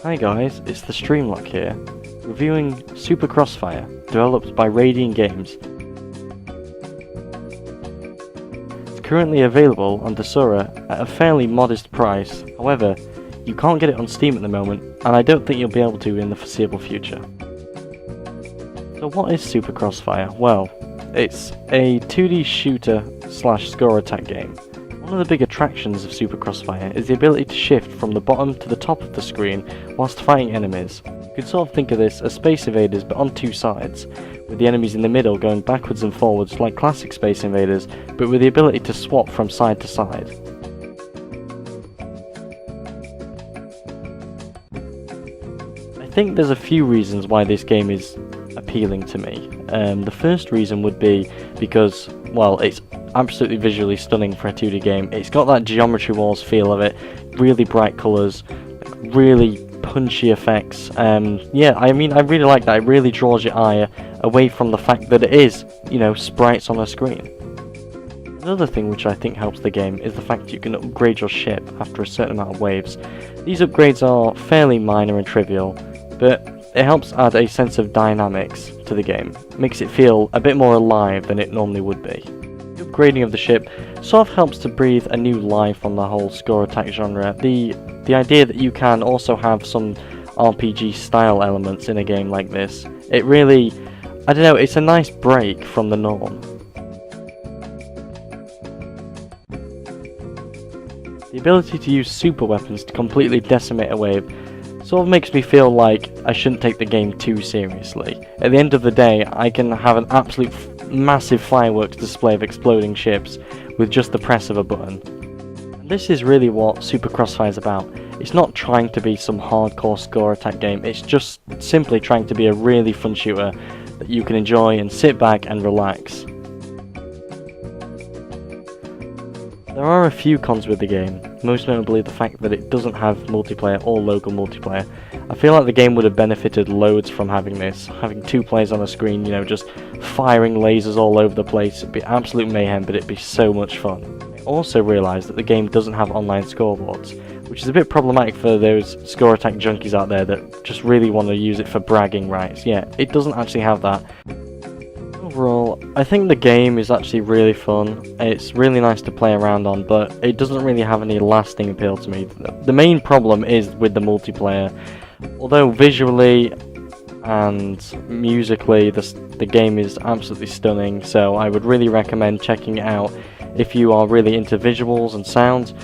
Hi guys, it's the Streamlock here, reviewing Super Crossfire, developed by Radiant Games. It's currently available on Desura at a fairly modest price, however, you can't get it on Steam at the moment, and I don't think you'll be able to in the foreseeable future. So what is Super Crossfire? Well, it's a 2D shooter / score attack game. One of the big attractions of Super Crossfire is the ability to shift from the bottom to the top of the screen whilst fighting enemies. You could sort of think of this as Space Invaders but on two sides, with the enemies in the middle going backwards and forwards like classic Space Invaders, but with the ability to swap from side to side. I think there's a few reasons why this game is appealing to me. The first reason would be because, well, it's absolutely visually stunning for a 2D game. It's got that Geometry Wars feel of it, really bright colours, really punchy effects. Yeah, I mean, I really like that. It really draws your eye away from the fact that it is, you know, sprites on a screen. Another thing which I think helps the game is the fact you can upgrade your ship after a certain amount of waves. These upgrades are fairly minor and trivial, but it helps add a sense of dynamics to the game. It makes it feel a bit more alive than it normally would be. The upgrading of the ship sort of helps to breathe a new life on the whole score attack genre. The idea that you can also have some RPG style elements in a game like this, it really, I don't know, it's a nice break from the norm. The ability to use super weapons to completely decimate a wave sort of makes me feel like I shouldn't take the game too seriously. At the end of the day, I can have an absolute massive fireworks display of exploding ships with just the press of a button. And this is really what Super Crossfire is about. It's not trying to be some hardcore score attack game, it's just simply trying to be a really fun shooter that you can enjoy and sit back and relax. There are a few cons with the game, most notably the fact that it doesn't have multiplayer or local multiplayer. I feel like the game would have benefited loads from having this, having two players on a screen, you know, just firing lasers all over the place. It'd be absolute mayhem, but it'd be so much fun. I also realised that the game doesn't have online scoreboards, which is a bit problematic for those score attack junkies out there that just really want to use it for bragging rights. Yeah, it doesn't actually have that. Overall, I think the game is actually really fun. It's really nice to play around on, but it doesn't really have any lasting appeal to me. The main problem is with the multiplayer. Although visually and musically the game is absolutely stunning, so I would really recommend checking it out if you are really into visuals and sounds.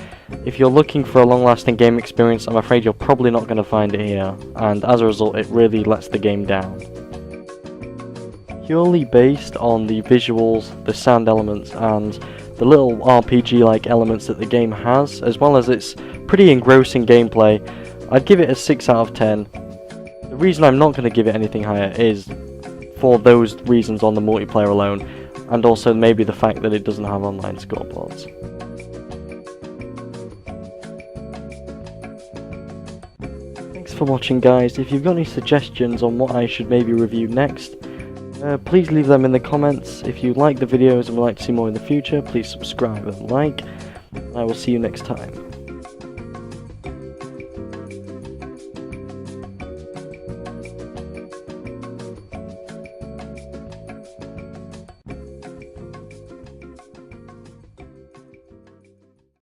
If you're looking for a long-lasting game experience, I'm afraid you're probably not going to find it here, and as a result it really lets the game down. Purely based on the visuals, the sound elements, and the little RPG-like elements that the game has, as well as its pretty engrossing gameplay, I'd give it a 6 out of 10. The reason I'm not going to give it anything higher is for those reasons on the multiplayer alone, and also maybe the fact that it doesn't have online scoreboards. Thanks for watching, guys. If you've got any suggestions on what I should maybe review next, please leave them in the comments. If you like the videos and would like to see more in the future, please subscribe and like. I will see you next time.